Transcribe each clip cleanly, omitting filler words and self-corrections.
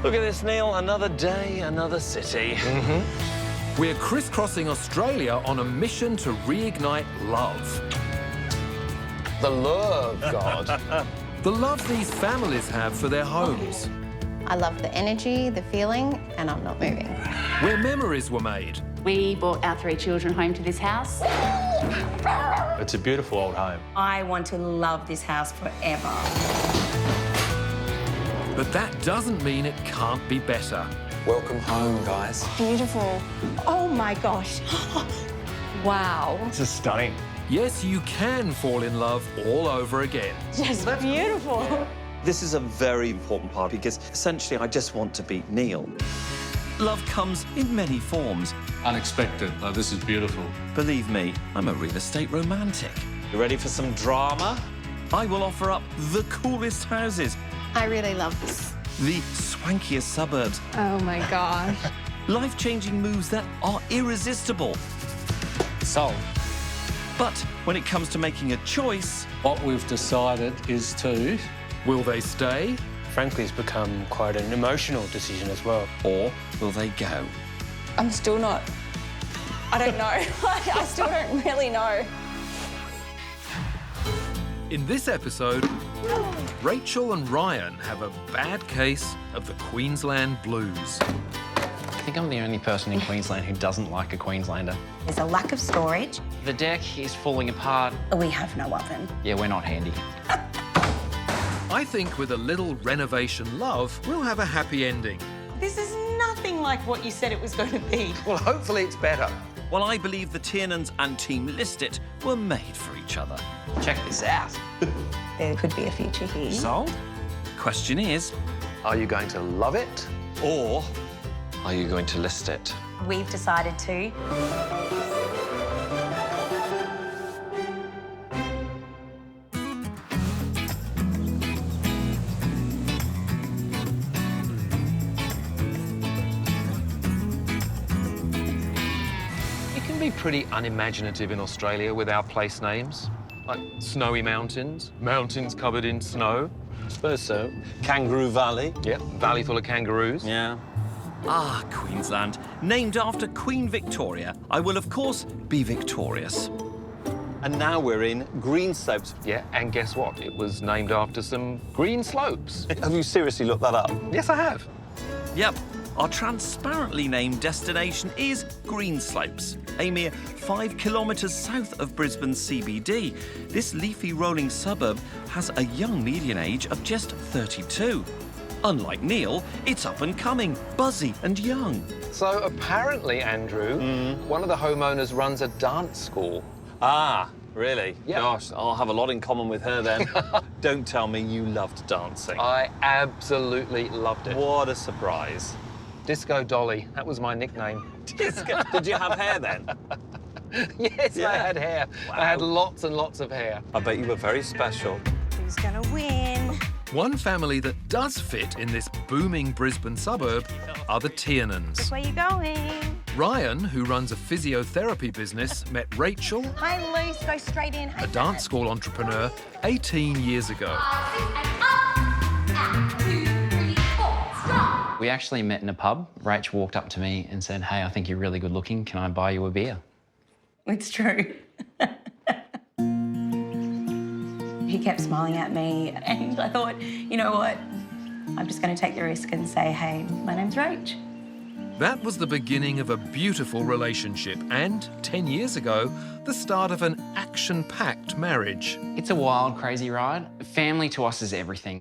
Look at this, Neil. Another day, another city. We're crisscrossing Australia on a mission to reignite love. The lure of God. The love these families have for their homes. I love the energy, the feeling, and I'm not moving. Where memories were made. We brought our 3 children home to this house. It's a beautiful old home. I want to love this house forever. But that doesn't mean it can't be better. Welcome home, guys. Beautiful. Oh my gosh. Wow. This is stunning. Yes, you can fall in love all over again. Just beautiful. This is a very important part because essentially I just want to beat Neil. Love comes in many forms. Unexpected. Oh, this is beautiful. Believe me, I'm a real estate romantic. You ready for some drama? I will offer up the coolest houses, I really love this. the swankiest suburbs, Oh my gosh. life-changing moves that are irresistible. Sold. But when it comes to making a choice, What we've decided is to... Will they stay? Frankly, it's become quite an emotional decision as well. or will they go? I'm still not... I don't know. I still don't really know. In this episode, Rachel and Ryan have a bad case of the Queensland blues. I think I'm the only person in Queensland who doesn't like a Queenslander. There's a lack of storage. The deck is falling apart. We have no oven. Yeah, we're not handy. I think with a little renovation love, we'll have a happy ending. This is nothing like what you said it was going to be. Well, hopefully it's better. Well, I believe the Tiernans and Team Listed were made for each other. Check this out. There could be a future here. So, question is, Are you going to love it? or are you going to list it? We've decided to. You can be pretty unimaginative in Australia with our place names. Like snowy mountains, mountains covered in snow. I suppose so. Kangaroo Valley. Yep, valley full of kangaroos. Yeah. Ah, Queensland. Named after Queen Victoria, I will, of course, be victorious. And now we're in Green Slopes. Yeah, and guess what? It was named after some green slopes. Have you seriously looked that up? Yes, I have. Yep. Our transparently named destination is Green Slopes, a mere 5 kilometres south of Brisbane's CBD. This leafy rolling suburb has a young median age of just 32. Unlike Neil, it's up and coming, buzzy and young. So apparently, Andrew, one of the homeowners runs a dance school. Ah, really? Yeah. Gosh, I'll have a lot in common with her then. Don't tell me you loved dancing. I absolutely loved it. What a surprise. Disco Dolly, that was my nickname. Did you have hair then? Yes, Yeah. I had hair. I had lots and lots of hair. I bet you were very special. Who's going to win? One family that does fit in this booming Brisbane suburb are the Tiernans. Where you going? Ryan, who runs a physiotherapy business, met Rachel, Hi, Luce. Go straight in. a dance school entrepreneur, 18 years ago. We actually met in a pub. Rach walked up to me and said, "Hey, I think you're really good looking. Can I buy you a beer?" It's true. He kept smiling at me, and I thought, you know what? I'm just going to take the risk and say, hey, my name's Rach. That was the beginning of a beautiful relationship and, 10 years ago, the start of an action-packed marriage. It's a wild, crazy ride. Family to us is everything.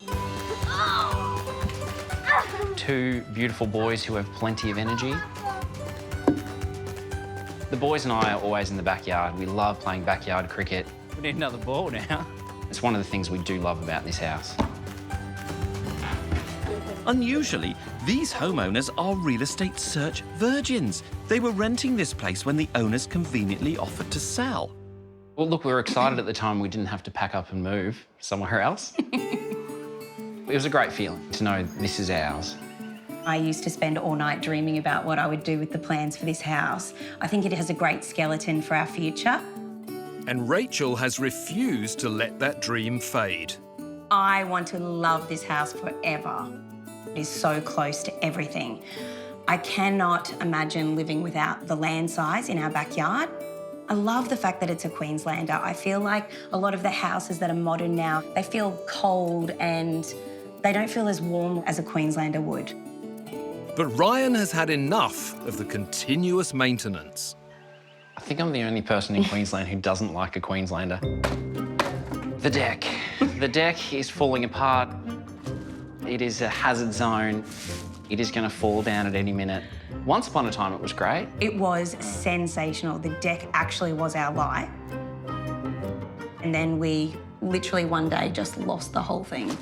2 beautiful boys who have plenty of energy. The boys and I are always in the backyard. We love playing backyard cricket. We need another ball now. It's one of the things we do love about this house. Unusually, these homeowners are real estate search virgins. They were renting this place when the owners conveniently offered to sell. Well, look, we were excited at the time we didn't have to pack up and move somewhere else. It was a great feeling to know this is ours. I used to spend all night dreaming about what I would do with the plans for this house. I think it has a great skeleton for our future. And Rachel has refused to let that dream fade. I want to love this house forever. is so close to everything. I cannot imagine living without the land size in our backyard. I love the fact that it's a Queenslander. I feel like a lot of the houses that are modern now, they feel cold and they don't feel as warm as a Queenslander would. But Ryan has had enough of the continuous maintenance. I think I'm the only person in Queensland who doesn't like a Queenslander. The deck. The deck is falling apart. It is a hazard zone. It is going to fall down at any minute. Once upon a time, it was great. It was sensational. The deck actually was our life. And then we literally one day just lost the whole thing.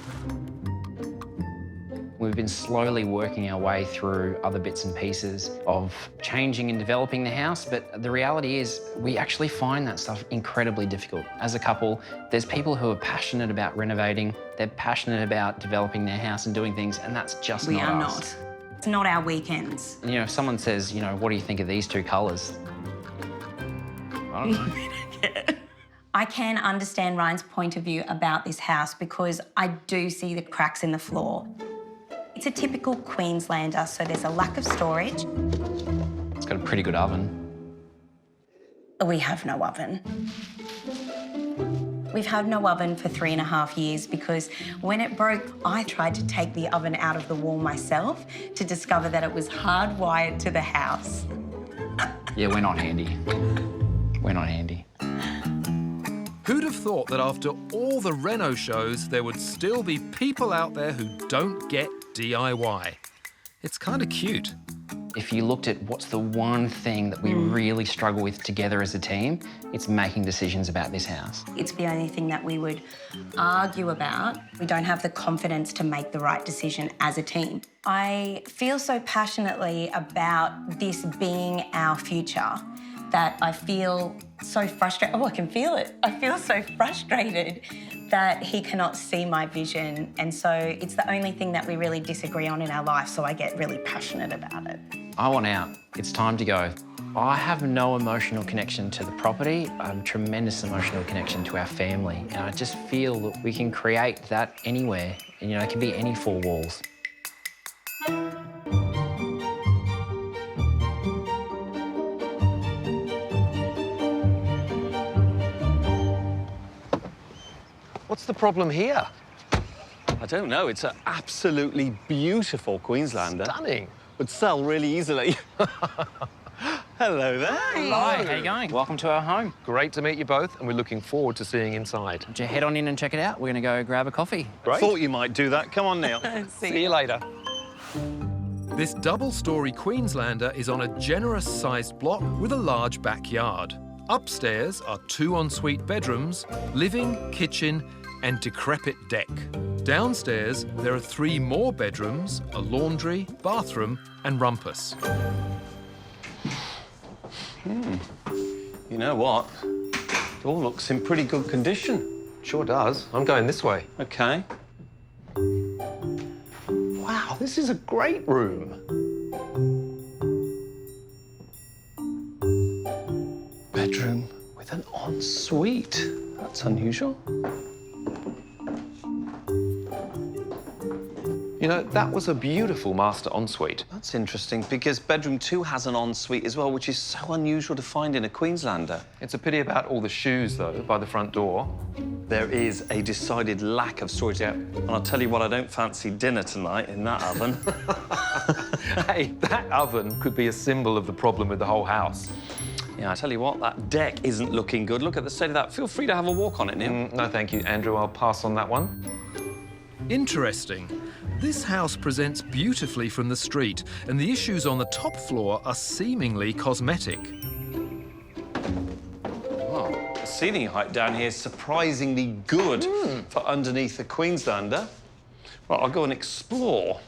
We've been slowly working our way through other bits and pieces of changing and developing the house, but the reality is we actually find that stuff incredibly difficult. As a couple, there's people who are passionate about renovating, they're passionate about developing their house and doing things, and that's just not us. We are not. It's not our weekends. You know, if someone says, you know, what do you think of these two colours? I don't know. I can understand Ryan's point of view about this house because I do see the cracks in the floor. It's a typical Queenslander, so there's a lack of storage. It's got a pretty good oven. We have no oven. We've had no oven for 3.5 years because when it broke, I tried to take the oven out of the wall myself to discover that it was hardwired to the house. Yeah, we're not handy. We're not handy. Who'd have thought that after all the reno shows, there would still be people out there who don't get DIY? It's kind of cute. If you looked at what's the one thing that we really struggle with together as a team, it's making decisions about this house. It's the only thing that we would argue about. We don't have the confidence to make the right decision as a team. I feel so passionately about this being our future that I feel so frustrated. Oh, I can feel it. I feel so frustrated that he cannot see my vision. And so it's the only thing that we really disagree on in our life, so I get really passionate about it. I want out. It's time to go. I have no emotional connection to the property. I have a tremendous emotional connection to our family. And I just feel that we can create that anywhere. And, you know, it can be any four walls. What's the problem here? I don't know. It's an absolutely beautiful Queenslander. Stunning. Would sell really easily. Hello there. Hi, how you going? Welcome to our home. Great to meet you both, and we're looking forward to seeing inside. Would you head on in and check it out? We're going to go grab a coffee. Great. Thought you might do that. Come on, Neil. See you later. This double-storey Queenslander is on a generous-sized block with a large backyard. Upstairs are 2 ensuite bedrooms, living, kitchen, and decrepit deck. Downstairs, there are 3 more bedrooms, a laundry, bathroom, and rumpus. You know what? It all looks in pretty good condition. Sure does. I'm going this way. OK. Wow, this is a great room. Bedroom with an ensuite. That's unusual. You know, that was a beautiful master ensuite. That's interesting, because bedroom 2 has an ensuite as well, which is so unusual to find in a Queenslander. It's a pity about all the shoes, though, by the front door. There is a decided lack of storage. Yeah. And I'll tell you what, I don't fancy dinner tonight in that oven. Hey, that oven could be a symbol of the problem with the whole house. Yeah, I tell you what, that deck isn't looking good. Look at the state of that. Feel free to have a walk on it, Neil. No, thank you, Andrew. I'll pass on that one. Interesting. This house presents beautifully from the street, and the issues on the top floor are seemingly cosmetic. Well, the ceiling height down here is surprisingly good for underneath the Queenslander. Well, I'll go and explore.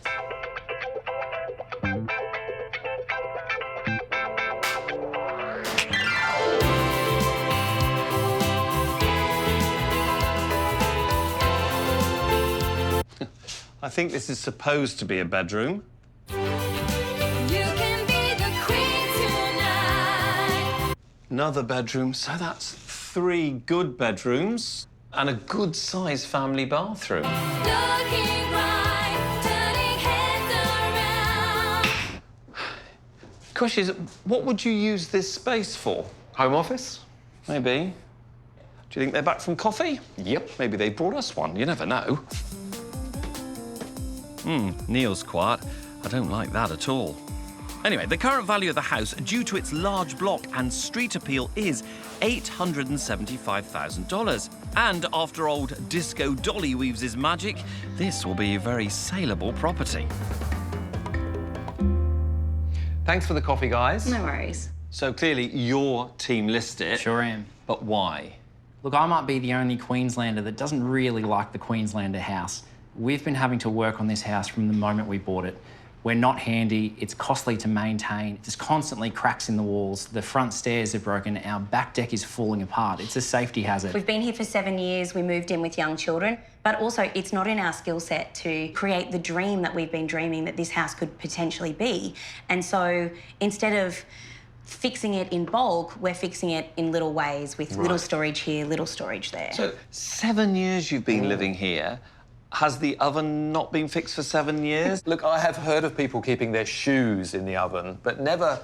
I think this is supposed to be a bedroom. You can be the queen tonight. Another bedroom, so that's 3 good bedrooms and a good-sized family bathroom. Looking right, turning heads Question is, what would you use this space for? Home office? Maybe. Do you think they're back from coffee? Yep. Maybe they brought us one. You never know. Neil's quiet. I don't like that at all. Anyway, the current value of the house, due to its large block and street appeal, is $875,000. And after old Disco Dolly weaves his magic, this will be a very saleable property. Thanks for the coffee, guys. No worries. So clearly your team list it. Sure am. But why? Look, I might be the only Queenslander that doesn't really like the Queenslander house. We've been having to work on this house from the moment we bought it. We're not handy, it's costly to maintain, there's constantly cracks in the walls, the front stairs are broken, our back deck is falling apart. It's a safety hazard. We've been here for 7 years, we moved in with young children, but also it's not in our skill set to create the dream that we've been dreaming that this house could potentially be. And so instead of fixing it in bulk, we're fixing it in little ways with little storage here, little storage there. So 7 years you've been living here. Has the oven not been fixed for 7 years? Look, I have heard of people keeping their shoes in the oven, but never,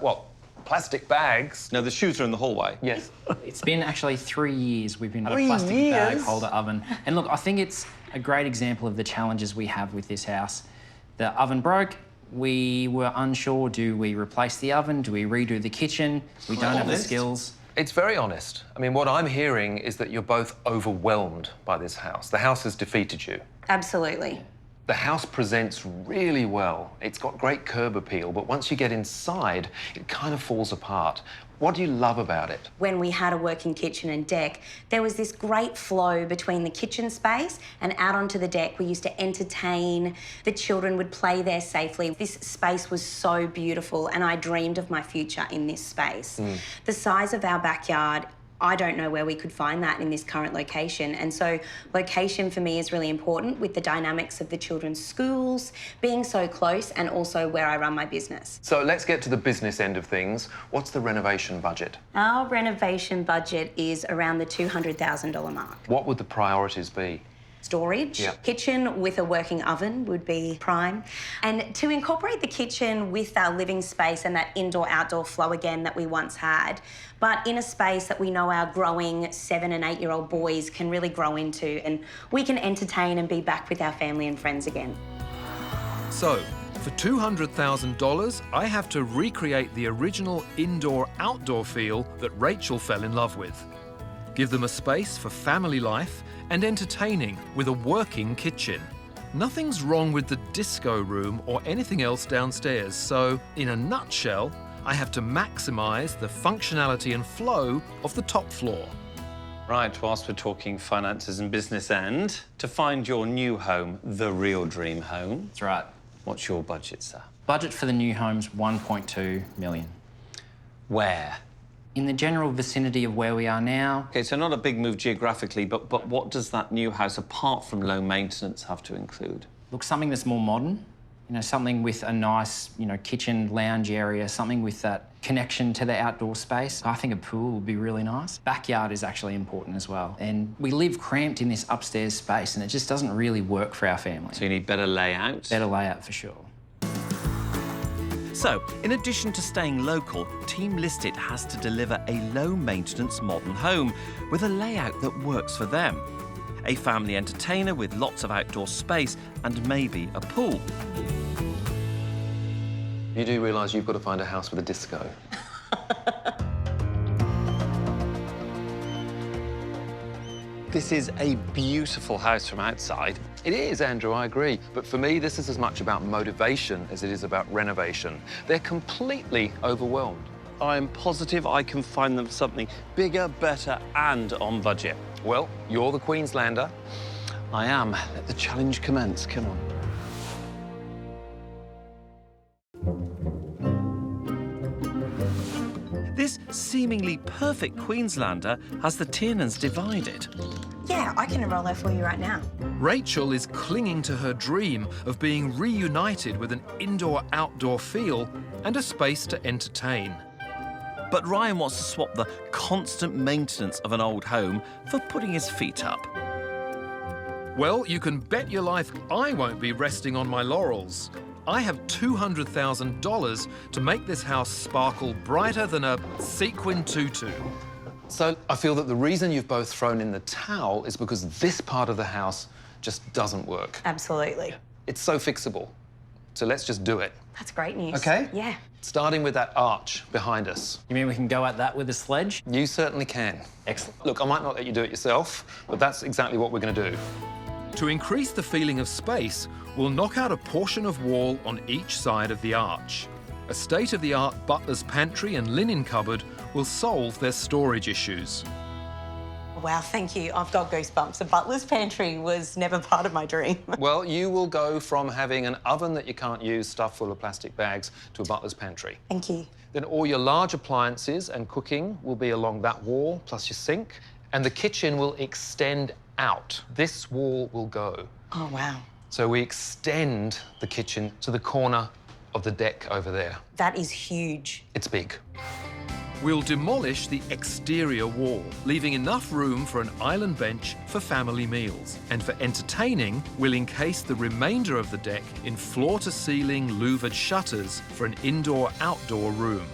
plastic bags. No, the shoes are in the hallway. Yes. It's been actually 3 years we've been in a 3 plastic bag years? holder oven. And look, I think it's a great example of the challenges we have with this house. The oven broke, we were unsure, do we replace the oven, do we redo the kitchen? We don't have the skills. It's very honest. I mean, what I'm hearing is that you're both overwhelmed by this house. The house has defeated you. Absolutely. The house presents really well. It's got great curb appeal, but once you get inside, it kind of falls apart. What do you love about it? When we had a working kitchen and deck, there was this great flow between the kitchen space and out onto the deck. We used to entertain, the children would play there safely. This space was so beautiful and I dreamed of my future in this space. The size of our backyard, I don't know where we could find that in this current location. And so location for me is really important with the dynamics of the children's schools, being so close and also where I run my business. So let's get to the business end of things. What's the renovation budget? Our renovation budget is around the $200,000 mark. What would the priorities be? Storage, kitchen with a working oven would be prime. And to incorporate the kitchen with our living space and that indoor-outdoor flow again that we once had, but in a space that we know our growing 7 and 8 year old boys can really grow into and we can entertain and be back with our family and friends again. So, for $200,000, I have to recreate the original indoor-outdoor feel that Rachel fell in love with. Give them a space for family life and entertaining with a working kitchen. Nothing's wrong with the disco room or anything else downstairs, so in a nutshell, I have to maximise the functionality and flow of the top floor. Right, whilst we're talking finances and business end, to find your new home, the real dream home, That's right. what's your budget, sir? Budget for the new home's $1.2 million. Where? In the general vicinity of where we are now. OK, so not a big move geographically, but what does that new house, apart from low maintenance, have to include? Look, something that's more modern, something with a nice, kitchen, lounge area, something with that connection to the outdoor space. I think a pool would be really nice. Backyard is actually important as well. And we live cramped in this upstairs space and it just doesn't really work for our family. So you need better layout? Better layout for sure. So, in addition to staying local, Team Listed has to deliver a low-maintenance modern home with a layout that works for them. A family entertainer with lots of outdoor space and maybe a pool. You do realise you've got to find a house with a disco. This is a beautiful house from outside. It is, Andrew, I agree. But for me, this is as much about motivation as it is about renovation. They're completely overwhelmed. I'm positive I can find them something bigger, better, and on budget. Well, you're the Queenslander. I am. Let the challenge commence. Come on. This seemingly perfect Queenslander has the Tiernans divided. Yeah, I can enroll her for you right now. Rachel is clinging to her dream of being reunited with an indoor-outdoor feel and a space to entertain. But Ryan wants to swap the constant maintenance of an old home for putting his feet up. Well, you can bet your life I won't be resting on my laurels. I have $200,000 to make this house sparkle brighter than a sequin tutu. So I feel that the reason you've both thrown in the towel is because this part of the house just doesn't work. Absolutely. It's so fixable. So let's just do it. That's great news. Okay? Yeah. Starting with that arch behind us. You mean we can go at that with a sledge? You certainly can. Excellent. Look, I might not let you do it yourself, but that's exactly what we're going to do. To increase the feeling of space, we'll knock out a portion of wall on each side of the arch. A state-of-the-art butler's pantry and linen cupboard will solve their storage issues. Wow, thank you. I've got goosebumps. A butler's pantry was never part of my dream. Well, you will go from having an oven that you can't use stuffed full of plastic bags to a butler's pantry. Thank you. Then all your large appliances and cooking will be along that wall, plus your sink. And the kitchen will extend out. This wall will go. Oh, wow. So we extend the kitchen to the corner of the deck over there. That is huge. It's big. We'll demolish the exterior wall, leaving enough room for an island bench for family meals. And for entertaining, we'll encase the remainder of the deck in floor-to-ceiling louvered shutters for an indoor-outdoor room.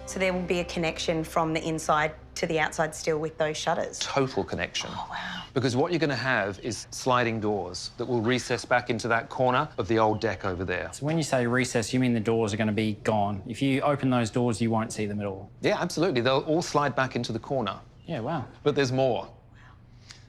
So there will be a connection from the inside to the outside still with those shutters. Total connection. Oh, wow. Because what you're going to have is sliding doors that will recess back into that corner of the old deck over there. So when you say recess, you mean the doors are going to be gone. If you open those doors, you won't see them at all. Yeah, absolutely. They'll all slide back into the corner. Yeah, wow. But there's more.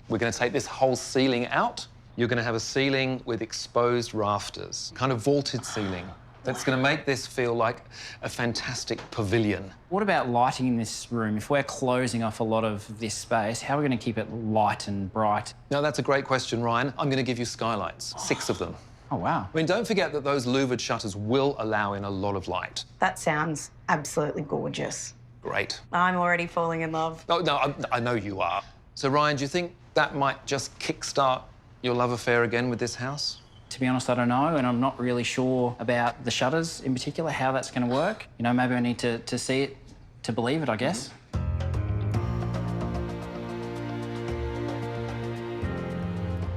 We're going to take this whole ceiling out. You're going to have a ceiling with exposed rafters, kind of vaulted ceiling. That's going to make this feel like a fantastic pavilion. What about lighting in this room? If we're closing off a lot of this space, how are we going to keep it light and bright? Now, that's a great question, Ryan. I'm going to give you skylights, 6 of them. Oh, wow. I mean, don't forget that those louvered shutters will allow in a lot of light. That sounds absolutely gorgeous. Great. I'm already falling in love. Oh, no, I know you are. So, Ryan, do you think that might just kickstart your love affair again with this house? To be honest, I don't know, and I'm not really sure about the shutters in particular, how that's going to work. You know, maybe I need to see it to believe it, I guess.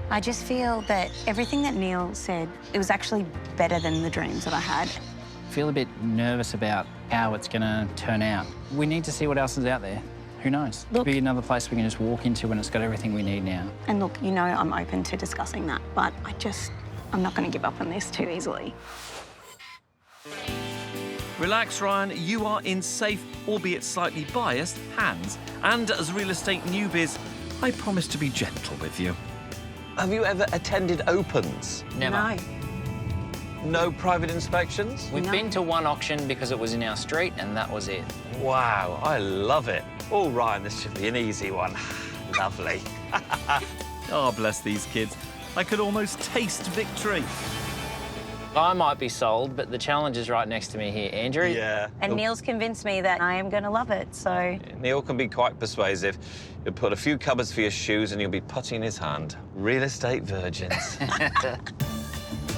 I just feel that everything that Neil said, it was actually better than the dreams that I had. I feel a bit nervous about how it's going to turn out. We need to see what else is out there. Who knows? Look- Could be another place we can just walk into and it's got everything we need now. And look, you know I'm open to discussing that, but I'm not going to give up on this too easily. Relax, Ryan. You are in safe, albeit slightly biased, hands. And as real estate newbies, I promise to be gentle with you. Have you ever attended opens? Never. No. No private inspections? We've been to one auction because it was in our street and that was it. Wow, I love it. Oh, Ryan, this should be an easy one. Lovely. Oh, bless these kids. I could almost taste victory. I might be sold, but the challenge is right next to me here. Andrew? Yeah. And Neil's convinced me that I am going to love it, so... Neil can be quite persuasive. You'll put a few cupboards for your shoes and you'll be putty in his hand. Real estate virgins.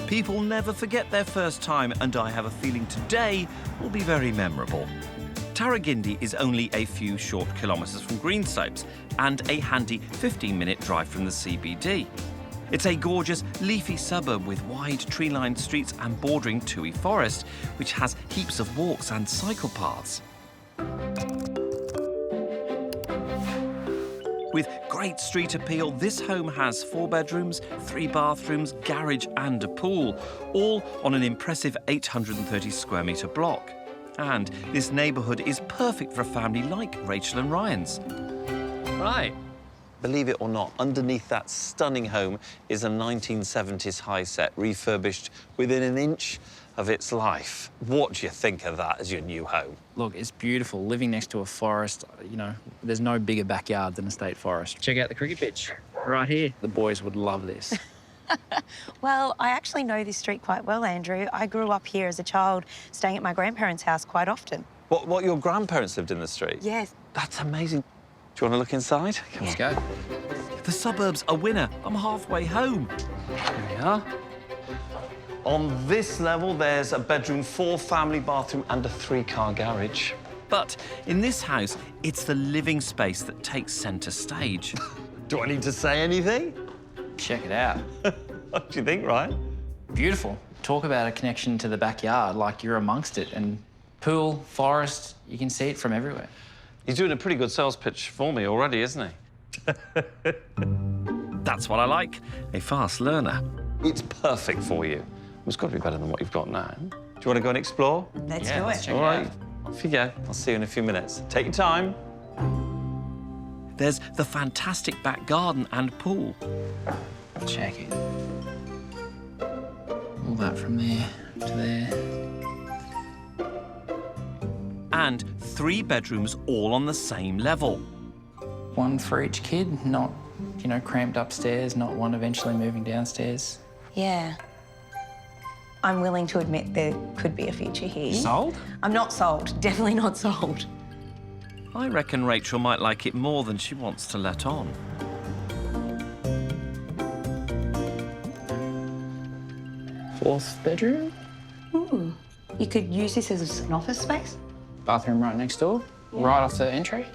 People never forget their first time, and I have a feeling today will be very memorable. Tarragindi is only a few short kilometres from Greenslopes and a handy 15-minute drive from the CBD. It's a gorgeous, leafy suburb with wide tree-lined streets and bordering Toohey Forest, which has heaps of walks and cycle paths. With great street appeal, this home has 4 bedrooms, 3 bathrooms, garage and a pool, all on an impressive 830 square metre block. And this neighbourhood is perfect for a family like Rachel and Ryan's. Right. Believe it or not, underneath that stunning home is a 1970s high set, refurbished within an inch of its life. What do you think of that as your new home? Look, it's beautiful. Living next to a forest, you know, there's no bigger backyard than a state forest. Check out the cricket pitch right here. The boys would love this. Well, I actually know this street quite well, Andrew. I grew up here as a child, staying at my grandparents' house quite often. What, your grandparents lived in the street? Yes. That's amazing. Do you want to look inside? Come Let's go. The suburb's a winner. I'm halfway home. Here we are. On this level, there's a bedroom, 4 family bathroom and a 3-car garage. But in this house, it's the living space that takes centre stage. Do I need to say anything? Check it out. What do you think, Ryan? Beautiful. Talk about a connection to the backyard, like you're amongst it. And pool, forest, you can see it from everywhere. He's doing a pretty good sales pitch for me already, isn't he? That's what I like, a fast learner. It's perfect for you. It's got to be better than what you've got now. Do you want to go and explore? Let's Yeah, do let's it. check All right, off you go. I'll see you in a few minutes. Take your time. There's the fantastic back garden and pool. Check it. All that from there to there. And 3 bedrooms all on the same level. One for each kid, not, you know, cramped upstairs, not one eventually moving downstairs. Yeah. I'm willing to admit there could be a future here. Sold? I'm not sold. Definitely not sold. I reckon Rachel might like it more than she wants to let on. Fourth bedroom? You could use this as an office space. Bathroom right next door, right off the entry.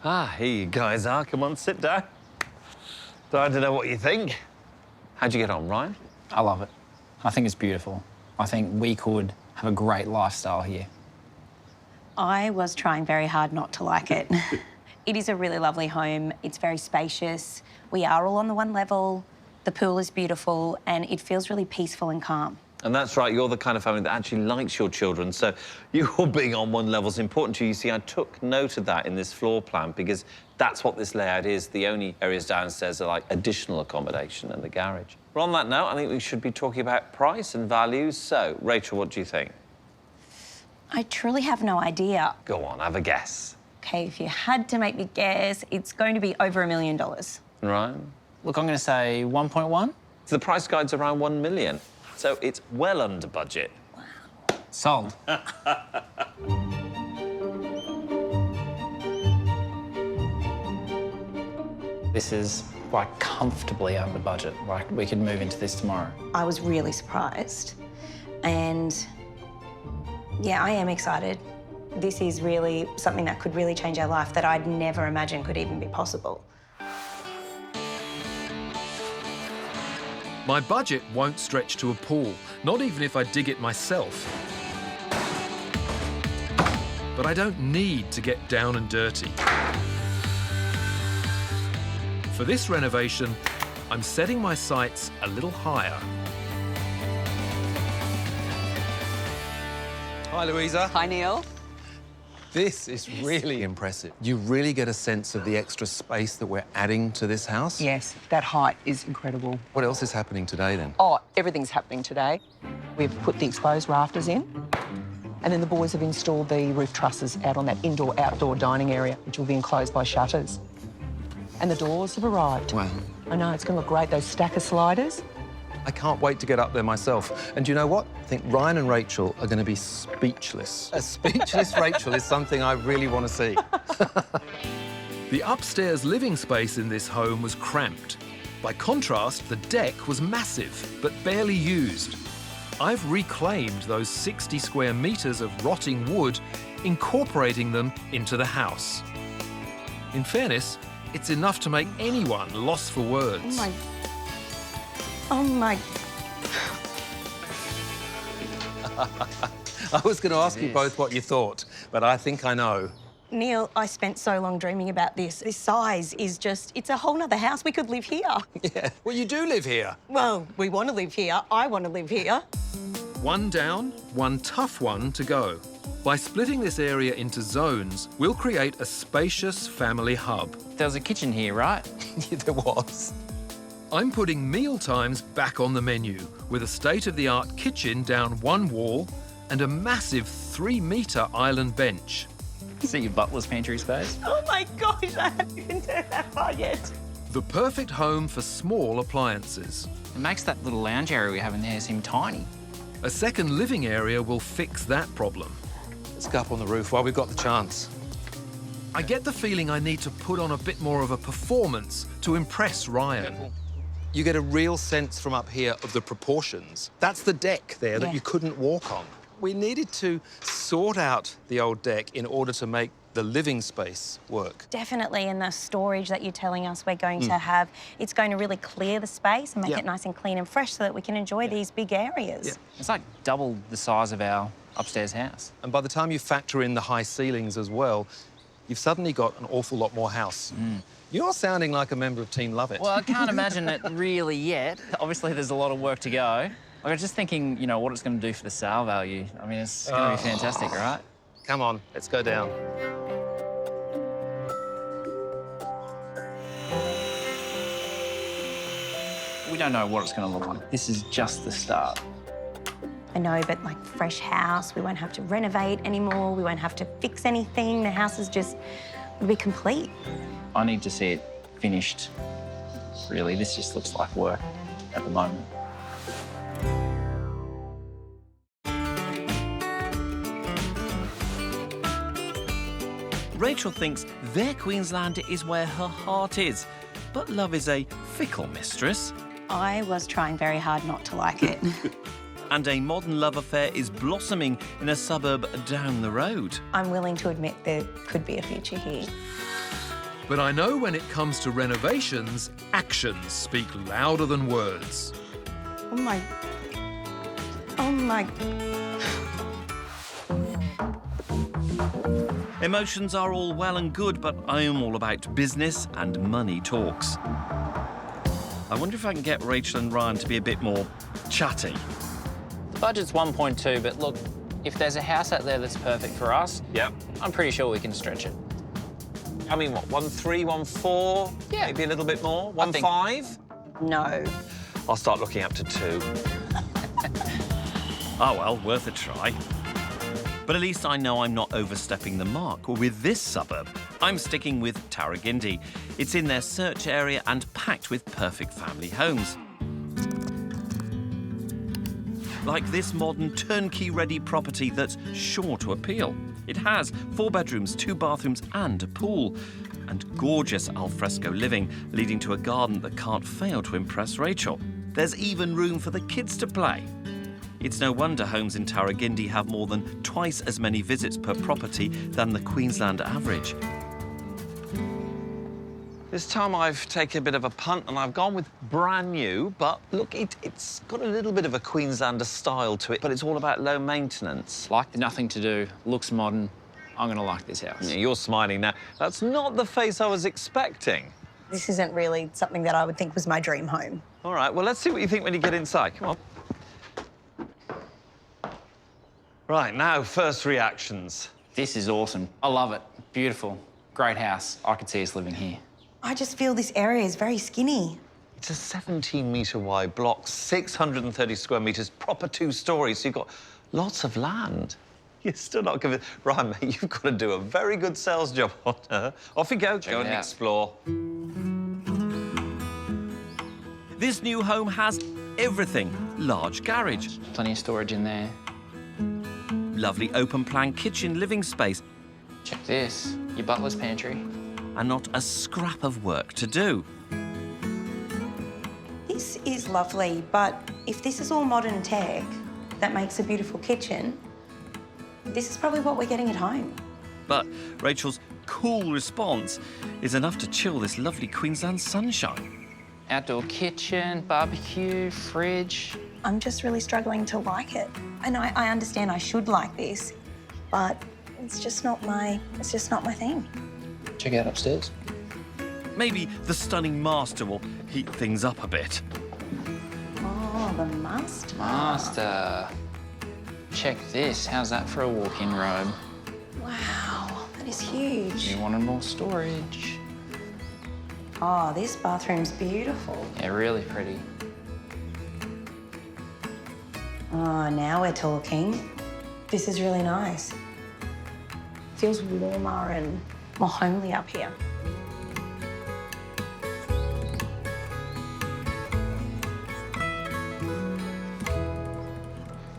Ah, here you guys are. Come on, sit down. Dying to know what you think. How'd you get on, Ryan? I love it. I think it's beautiful. I think we could have a great lifestyle here. I was trying very hard not to like it. It is a really lovely home. It's very spacious. We are all on the one level. The pool is beautiful and it feels really peaceful and calm. And that's right, you're the kind of family that actually likes your children, so you all being on one level is important to you. You see, I took note of that in this floor plan because that's what this layout is. The only areas downstairs are like additional accommodation and the garage. Well, on that note, I think we should be talking about price and values. So, Rachel, what do you think? I truly have no idea. Go on, have a guess. Okay, if you had to make me guess, it's going to be over $1 million. Ryan? Look, I'm going to say 1.1. So the price guide's around 1 million, so it's well under budget. Sold. This is like comfortably under budget. Like we could move into this tomorrow. I was really surprised. And yeah, I am excited. This is really something that could really change our life that I'd never imagined could even be possible. My budget won't stretch to a pool, not even if I dig it myself. But I don't need to get down and dirty. For this renovation, I'm setting my sights a little higher. Hi, Louisa. Hi, Neil. This is really impressive. You really get a sense of the extra space that we're adding to this house. Yes, that height is incredible. What else is happening today, then? Oh, everything's happening today. We've put the exposed rafters in, and then the boys have installed the roof trusses out on that indoor-outdoor dining area, which will be enclosed by shutters. And the doors have arrived. Wow. I know, it's going to look great, those stacker sliders. I can't wait to get up there myself. And do you know what? I think Ryan and Rachel are going to be speechless. A speechless Rachel is something I really want to see. The upstairs living space in this home was cramped. By contrast, the deck was massive, but barely used. I've reclaimed those 60 square metres of rotting wood, incorporating them into the house. In fairness, it's enough to make anyone lost for words. Oh my. I was going to ask you both what you thought, but I think I know. Neil, I spent so long dreaming about this. This size is just, it's a whole nother house. We could live here. Yeah, well, you do live here. Well, we want to live here. I want to live here. One down, one tough one to go. By splitting this area into zones, we'll create a spacious family hub. There was a kitchen here, right? Yeah, there was. I'm putting meal times back on the menu with a state-of-the-art kitchen down one wall and a massive 3-metre island bench. See your butler's pantry space. Oh my gosh, I haven't even turned that far yet. The perfect home for small appliances. It makes that little lounge area we have in there seem tiny. A second living area will fix that problem. Let's go up on the roof while we've got the chance. I get the feeling I need to put on a bit more of a performance to impress Ryan. You get a real sense from up here of the proportions. That's the deck there that you couldn't walk on. We needed to sort out the old deck in order to make the living space work? Definitely, and the storage that you're telling us we're going to have, it's going to really clear the space and make it nice and clean and fresh so that we can enjoy these big areas. It's like double the size of our upstairs house. And by the time you factor in the high ceilings as well, you've suddenly got an awful lot more house. You're sounding like a member of Team Love It. Well, I can't imagine it really yet. Obviously, there's a lot of work to go. I was just thinking, you know, what it's going to do for the sale value. I mean, it's going to be fantastic, right? Come on, let's go down. We don't know what it's going to look like. This is just the start. I know, but like fresh house, we won't have to renovate anymore, we won't have to fix anything. The house is just, will be complete. I need to see it finished, really. This just looks like work at the moment. Rachel thinks their Queenslander is where her heart is, but love is a fickle mistress. I was trying very hard not to like it. And a modern love affair is blossoming in a suburb down the road. I'm willing to admit there could be a future here. But I know when it comes to renovations, actions speak louder than words. Oh my. Oh my. Emotions are all well and good, but I am all about business and money talks. I wonder if I can get Rachel and Ryan to be a bit more chatty. The budget's 1.2, but look, if there's a house out there that's perfect for us, I'm pretty sure we can stretch it. I mean, what, 1.3, 1.4? Yeah. Maybe a little bit more? I think- 1.5? No. I'll start looking up to 2. Oh, well, worth a try. But at least I know I'm not overstepping the mark with this suburb. I'm sticking with Tarragindi. It's in their search area and packed with perfect family homes. Like this modern turnkey-ready property that's sure to appeal. It has 4 bedrooms, 2 bathrooms and a pool. And gorgeous alfresco living, leading to a garden that can't fail to impress Rachel. There's even room for the kids to play. It's no wonder homes in Tarragindi have more than twice as many visits per property than the Queensland average. This time I've taken a bit of a punt and I've gone with brand new, but look, it's got a little bit of a Queenslander style to it, but it's all about low maintenance. Like the nothing to do, looks modern. I'm going to like this house. Yeah, you're smiling now. That's not the face I was expecting. This isn't really something that I would think was my dream home. All right, well, let's see what you think when you get inside. Come on. Right, now, first reactions. This is awesome. I love it. Beautiful. Great house. I could see us living here. I just feel this area is very skinny. It's a 17-metre wide block, 630 square metres, proper 2 stories, so you've got lots of land. You're still not convinced. Right, mate, you've got to do a very good sales job on her. Off you go. Go and explore. This new home has everything. Large garage. Plenty of storage in there. Lovely open-plan kitchen living space. Check this. Your butler's pantry. And not a scrap of work to do. This is lovely, but if this is all modern tech that makes a beautiful kitchen, this is probably what we're getting at home. But Rachel's cool response is enough to chill this lovely Queensland sunshine. Outdoor kitchen, barbecue, fridge. I'm just really struggling to like it. And I understand I should like this, but it's just not my thing. Check out upstairs. Maybe the stunning master will heat things up a bit. Oh, the master. Master. Check this. How's that for a walk-in robe? Wow, that is huge. You wanted more storage. Oh, this bathroom's beautiful. Yeah, really pretty. Oh, now we're talking. This is really nice. Feels warmer and more homely up here.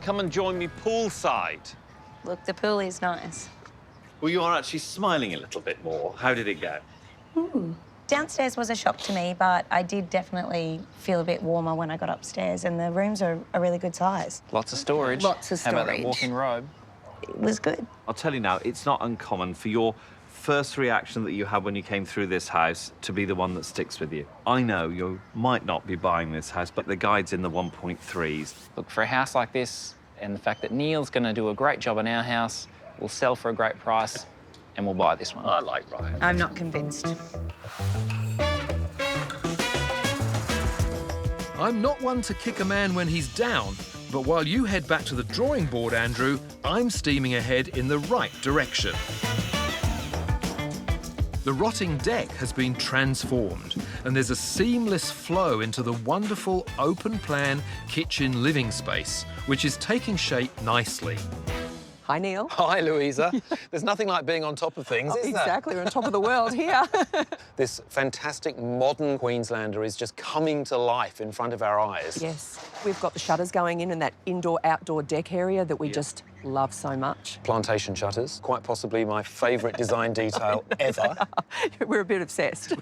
Come and join me poolside. Look, the pool is nice. Well, you are actually smiling a little bit more. How did it go? Downstairs was a shock to me, but I did definitely feel a bit warmer when I got upstairs, and the rooms are a really good size. Lots of storage. Lots of How about that storage. walk-in robe? It was good. I'll tell you now, it's not uncommon for your first reaction that you had when you came through this house to be the one that sticks with you? I know you might not be buying this house, but the guide's in the 1.3s. Look, for a house like this, and the fact that Neil's going to do a great job on our house, we'll sell for a great price, and we'll buy this one. I like Ryan. I'm not convinced. I'm not one to kick a man when he's down, but while you head back to the drawing board, Andrew, I'm steaming ahead in the right direction. The rotting deck has been transformed, and there's a seamless flow into the wonderful open-plan kitchen living space, which is taking shape nicely. Hi, Neil. Hi, Louisa. There's nothing like being on top of things, is there? Exactly, we're on top of the world here. This fantastic modern Queenslander is just coming to life in front of our eyes. Yes, we've got the shutters going in that indoor-outdoor deck area that we just love so much. Plantation shutters, quite possibly my favourite design detail ever. We're a bit obsessed.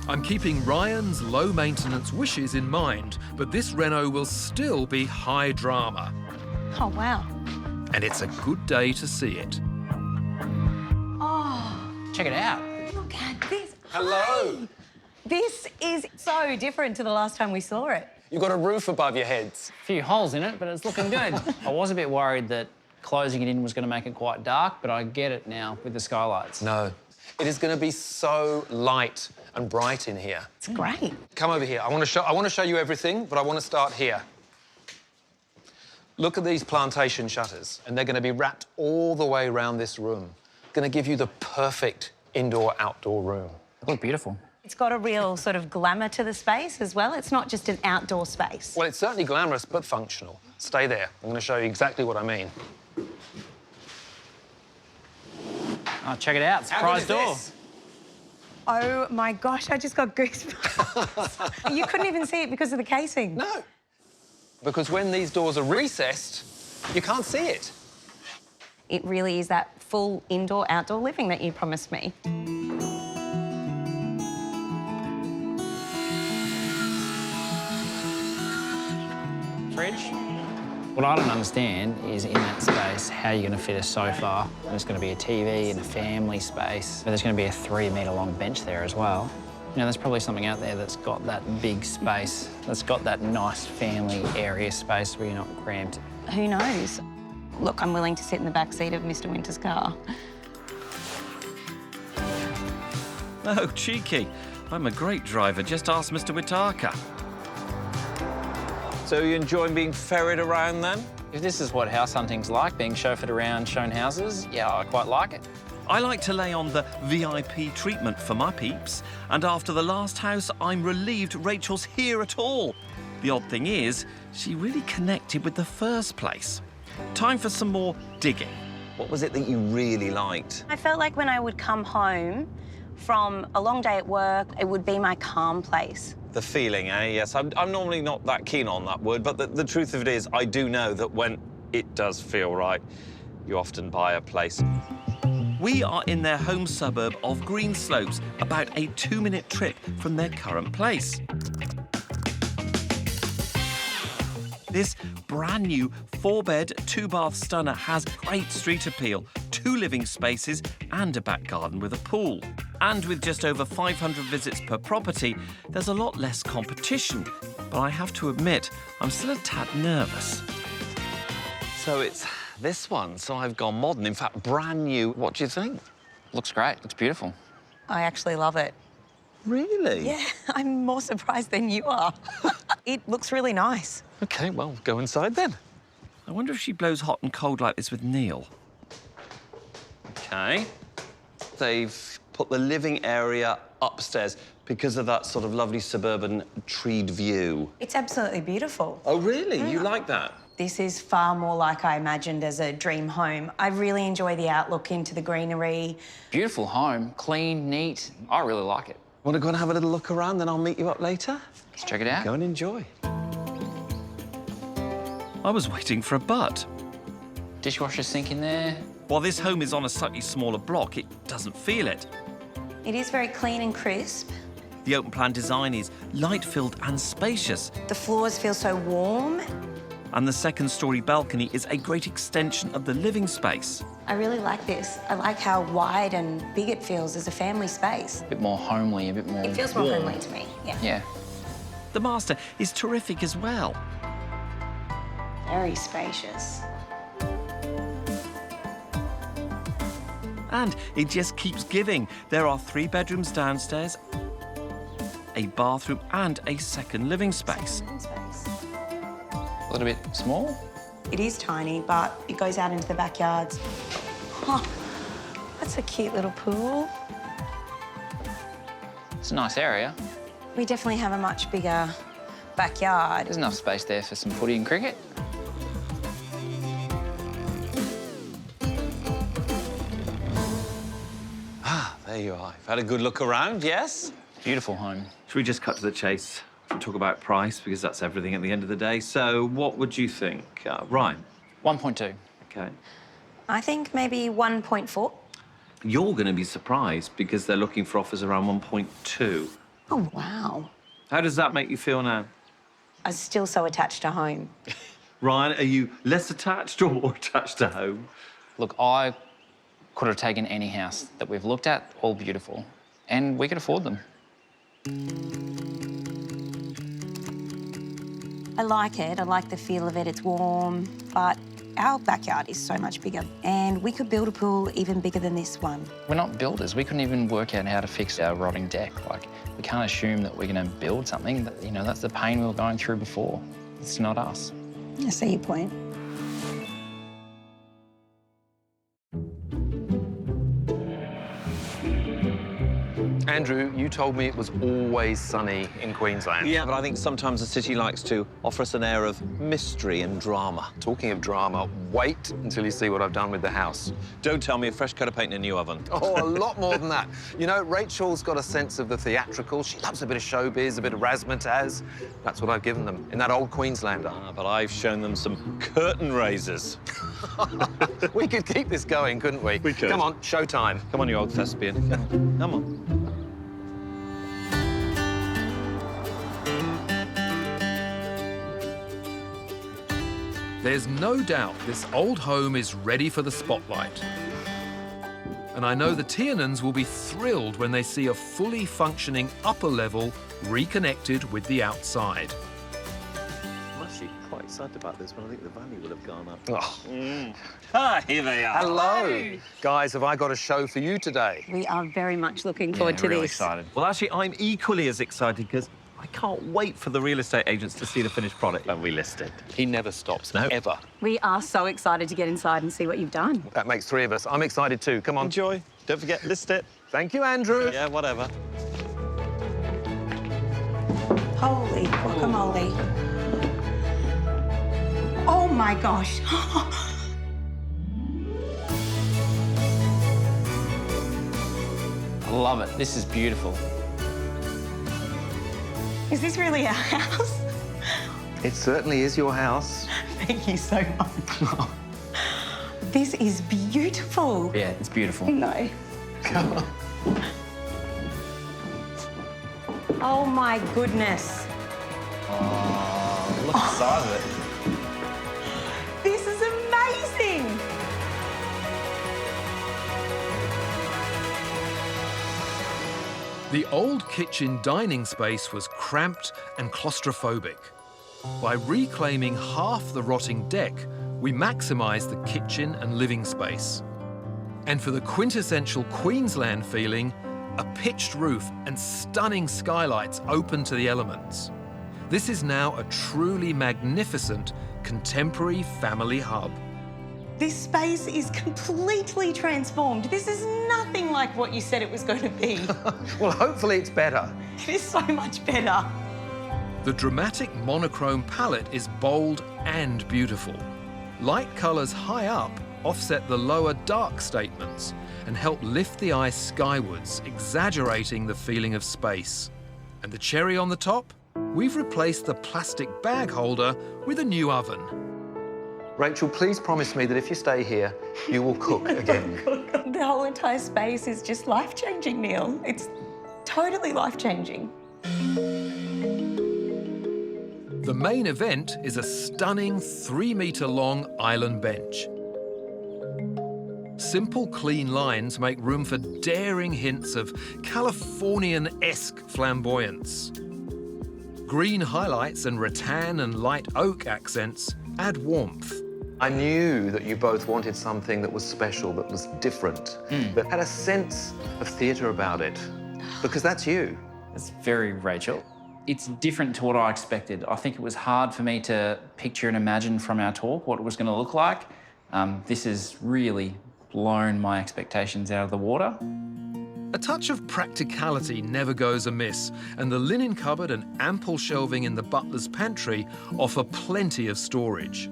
I'm keeping Ryan's low-maintenance wishes in mind, but this reno will still be high drama. Oh, wow. And it's a good day to see it. Oh, Check it out. look at this. Hello. This is so different to the last time we saw it. You've got a roof above your heads. A few holes in it, but it's looking good. I was a bit worried that closing it in was going to make it quite dark, but I get it now with the skylights. No. It is going to be so light and bright in here. It's great. Come over here. I want to show you everything, but I want to start here. Look at these plantation shutters, and they're going to be wrapped all the way around this room. Going to give you the perfect indoor-outdoor room. They look beautiful. It's got a real sort of glamour to the space as well. It's not just an outdoor space. Well, it's certainly glamorous, but functional. Stay there. I'm going to show you exactly what I mean. Oh, check it out. Surprise door. This? Oh, my gosh, I just got goosebumps. You couldn't even see it because of the casing. No. Because when these doors are recessed, you can't see it. It really is that full indoor-outdoor living that you promised me. Fridge. What I don't understand is in that space how you're going to fit a sofa, and it's going to be a TV and a family space, but there's going to be a 3-metre long bench there as well. You know, there's probably something out there that's got that big space, that's got that nice family area space where you're not cramped. Who knows? Look, I'm willing to sit in the back seat of Mr. Winter's car. Oh, cheeky. I'm a great driver. Just ask Mr. Whitaker. So you enjoying being ferried around then? If this is what house hunting's like, being chauffeured around, shown houses, yeah, I quite like it. I like to lay on the VIP treatment for my peeps, and after the last house, I'm relieved Rachel's here at all. The odd thing is, she really connected with the first place. Time for some more digging. What was it that you really liked? I felt like when I would come home from a long day at work, it would be my calm place. The feeling, eh? Yes, I'm normally not that keen on that word, but the truth of it is, I do know that when it does feel right, you often buy a place. We are in their home suburb of Greenslopes, about a 2-minute trip from their current place. This brand new 4-bed, 2-bath stunner has great street appeal, 2 living spaces and a back garden with a pool. And with just over 500 visits per property, there's a lot less competition. But I have to admit, I'm still a tad nervous. So it's this one, so I've gone modern, in fact, brand new. What do you think? Looks great, looks beautiful. I actually love it. Really? Yeah, I'm more surprised than you are. It looks really nice. OK, well, go inside then. I wonder if she blows hot and cold like this with Neil. OK. They've put the living area upstairs because of that sort of lovely suburban treed view. It's absolutely beautiful. Oh, really? You like that? This is far more like I imagined as a dream home. I really enjoy the outlook into the greenery. Beautiful home, clean, neat. I really like it. Want to go and have a little look around, then I'll meet you up later? Let's check it out. Go and enjoy. I was waiting for a but. Dishwasher sink in there. While this home is on a slightly smaller block, it doesn't feel it. It is very clean and crisp. The open plan design is light-filled and spacious. The floors feel so warm. And the second-storey balcony is a great extension of the living space. I really like this. I like how wide and big it feels as a family space. A bit more homely, a bit more... It feels more homely to me, yeah. Yeah. The master is terrific as well. Very spacious. And it just keeps giving. There are 3 bedrooms downstairs, a bathroom and a second living space. A little bit small? It is tiny, but it goes out into the backyards. Oh, that's a cute little pool. It's a nice area. We definitely have a much bigger backyard. There's enough space there for some footy and cricket. There you are. You've had a good look around, yes? Beautiful home. Should we just cut to the chase and talk about price, because that's everything at the end of the day. So what would you think? Ryan? 1.2. OK. I think maybe 1.4. You're going to be surprised because they're looking for offers around 1.2. Oh, wow. How does that make you feel now? I'm still so attached to home. Ryan, are you less attached or more attached to home? Look, I could have taken any house that we've looked at, all beautiful, and we could afford them. I like it. I like the feel of it. It's warm, but our backyard is so much bigger, and we could build a pool even bigger than this one. We're not builders. We couldn't even work out how to fix our rotting deck. Like, we can't assume that we're going to build something that, you know, that's the pain we were going through before. It's not us. I see your point. Andrew, you told me it was always sunny in Queensland. Yeah, but I think sometimes the city likes to offer us an air of mystery and drama. Talking of drama, wait until you see what I've done with the house. Don't tell me a fresh coat of paint in a new oven. Oh, a lot more than that. You know, Rachel's got a sense of the theatrical. She loves a bit of showbiz, a bit of razzmatazz. That's what I've given them in that old Queenslander. But I've shown them some curtain raisers. We could keep this going, couldn't we? We could. Come on, showtime. Come on, you old thespian. Come on. There's no doubt this old home is ready for the spotlight. And I know the Tiernans will be thrilled when they see a fully functioning upper level reconnected with the outside. I'm actually quite excited about this one. I think the value will have gone up. Oh. Ah, here they are. Hello. Guys, have I got a show for you today? We are very much looking forward to really this. excited. Well, actually, I'm equally as excited because I can't wait for the real estate agents to see the finished product when we list it. He never stops, No. ever. We are so excited to get inside and see what you've done. That makes 3 of us. I'm excited too. Come on. Enjoy. Don't forget, list it. Thank you, Andrew. Yeah, whatever. Holy guacamole. Oh my gosh. I love it. This is beautiful. Is this really our house? It certainly is your house. Thank you so much. This is beautiful. Yeah, it's beautiful. No. Come on. Oh my goodness. Oh, look at the size of it. This is amazing. The old kitchen dining space was cramped and claustrophobic. By reclaiming half the rotting deck, we maximised the kitchen and living space. And for the quintessential Queensland feeling, a pitched roof and stunning skylights open to the elements. This is now a truly magnificent contemporary family hub. This space is completely transformed. This is nothing like what you said it was going to be. Well, hopefully it's better. It is so much better. The dramatic monochrome palette is bold and beautiful. Light colours high up offset the lower dark statements and help lift the eye skywards, exaggerating the feeling of space. And the cherry on the top? We've replaced the plastic bag holder with a new oven. Rachel, please promise me that if you stay here, you will cook again. The whole entire space is just life-changing, Neil. It's totally life-changing. The main event is a stunning 3-metre long island bench. Simple, clean lines make room for daring hints of Californian-esque flamboyance. Green highlights and rattan and light oak accents add warmth. I knew that you both wanted something that was special, that was different, that had a sense of theatre about it, because that's you. It's very Rachel. It's different to what I expected. I think it was hard for me to picture and imagine from our talk what it was going to look like. This has really blown my expectations out of the water. A touch of practicality never goes amiss, and the linen cupboard and ample shelving in the butler's pantry offer plenty of storage.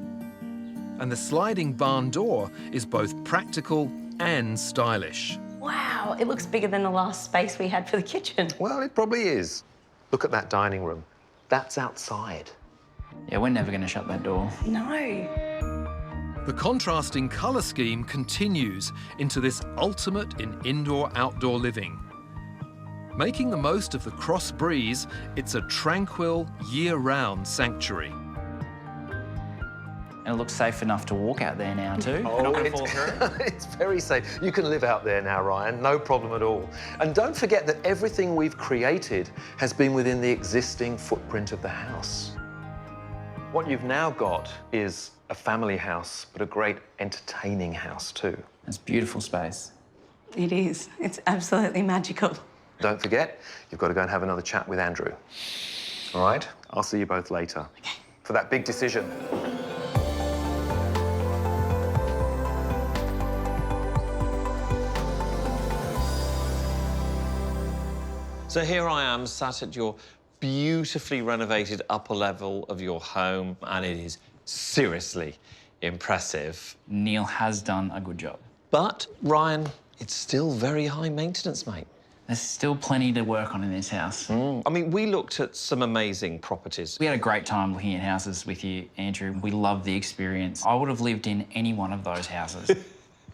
And the sliding barn door is both practical and stylish. Wow, it looks bigger than the last space we had for the kitchen. Well, it probably is. Look at that dining room. That's outside. Yeah, we're never going to shut that door. No. The contrasting colour scheme continues into this ultimate in indoor-outdoor living. Making the most of the cross breeze, it's a tranquil, year-round sanctuary. And it looks safe enough to walk out there now too. Oh, Not gonna fall through. it's very safe. You can live out there now, Ryan, no problem at all. And don't forget that everything we've created has been within the existing footprint of the house. What you've now got is a family house, but a great entertaining house too. It's beautiful space. It is. It's absolutely magical. Don't forget, you've got to go and have another chat with Andrew. All right? I'll see you both later for that big decision. So here I am, sat at your beautifully renovated upper level of your home, and it is seriously impressive. Neil has done a good job. But, Ryan, it's still very high maintenance, mate. There's still plenty to work on in this house. I mean, we looked at some amazing properties. We had a great time looking at houses with you, Andrew. We loved the experience. I would have lived in any one of those houses.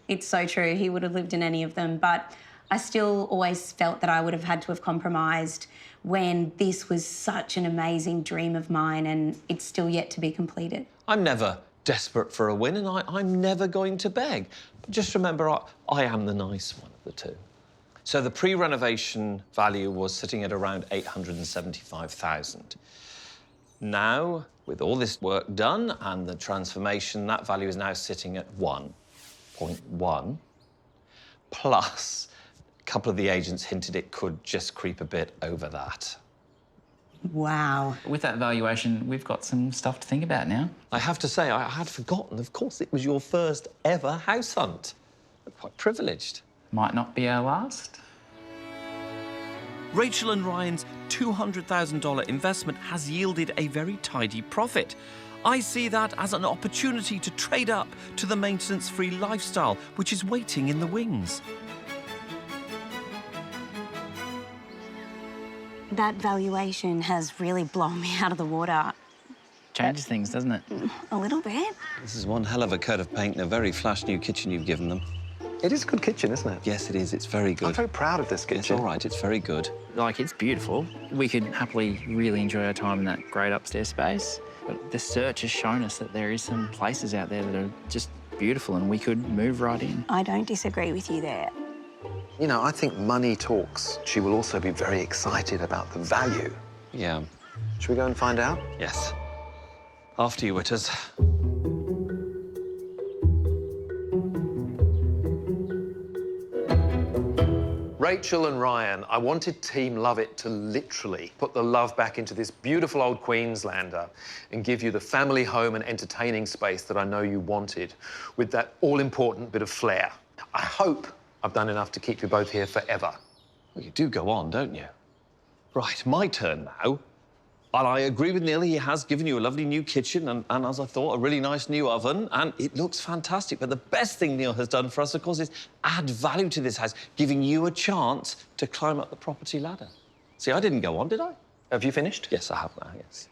It's so true. He would have lived in any of them, but I still always felt that I would have had to have compromised when this was such an amazing dream of mine and it's still yet to be completed. I'm never desperate for a win, and I'm never going to beg. But just remember, I am the nice one of the two. So the pre-renovation value was sitting at around 875,000. Now, with all this work done and the transformation, that value is now sitting at 1.1. Plus, a couple of the agents hinted it could just creep a bit over that. Wow. With that valuation, we've got some stuff to think about now. I have to say, I had forgotten, of course, it was your first ever house hunt. I'm quite privileged. Might not be our last. Rachel and Ryan's $200,000 investment has yielded a very tidy profit. I see that as an opportunity to trade up to the maintenance-free lifestyle, which is waiting in the wings. That valuation has really blown me out of the water. Changes things, doesn't it? A little bit. This is one hell of a coat of paint and a very flash new kitchen you've given them. It is a good kitchen, isn't it? Yes, it is. It's very good. I'm very proud of this kitchen. It's all right. It's very good. Like, it's beautiful. We could happily really enjoy our time in that great upstairs space. But the search has shown us that there is some places out there that are just beautiful and we could move right in. I don't disagree with you there. You know, I think money talks. She will also be very excited about the value. Yeah. Should we go and find out? Yes. After you, Witters. Rachel and Ryan, I wanted Team Love It to literally put the love back into this beautiful old Queenslander and give you the family home and entertaining space that I know you wanted, with that all-important bit of flair. I hope I've done enough to keep you both here forever. Well, you do go on, don't you? Right, my turn now. And I agree with Neil, he has given you a lovely new kitchen and as I thought, a really nice new oven, and it looks fantastic. But the best thing Neil has done for us, of course, is add value to this house, giving you a chance to climb up the property ladder. See, I didn't go on, did I? Have you finished? Yes, I have now, yes.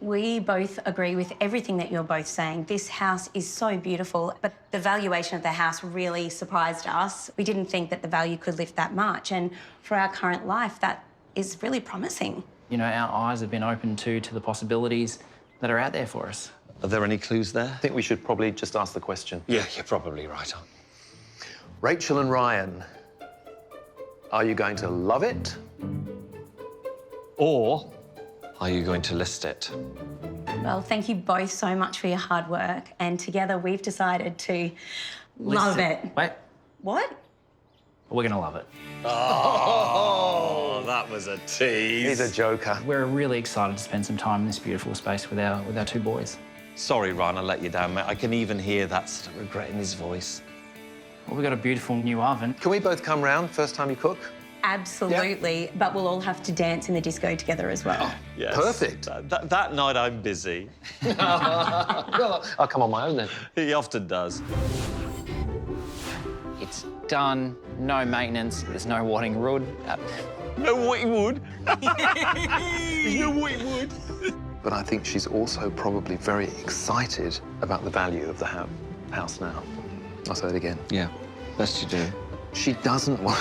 We both agree with everything that you're both saying. This house is so beautiful, but the valuation of the house really surprised us. We didn't think that the value could lift that much, and for our current life, that is really promising. You know, our eyes have been opened to the possibilities that are out there for us. Are there any clues there? I think we should probably just ask the question. Yeah, you're probably right. Rachel and Ryan, are you going to love it? Or are you going to list it? Well, thank you both so much for your hard work, and together we've decided to love it. Wait, What? we're gonna love it. Oh, that was a tease. He's a joker. We're really excited to spend some time in this beautiful space with our two boys. Sorry, Ryan, I let you down, mate. I can even hear that sort of regret in his voice. Well, we've got a beautiful new oven. Can we both come round first time you cook? Absolutely, but we'll all have to dance in the disco together as well. Yes. Perfect. That night I'm busy. Well, I'll come on my own then. He often does. It's done, no maintenance, there's no wadding wood. No white wood. No white wood. But I think she's also probably very excited about the value of the house now. I'll say it again. Yeah, best you do. She doesn't want...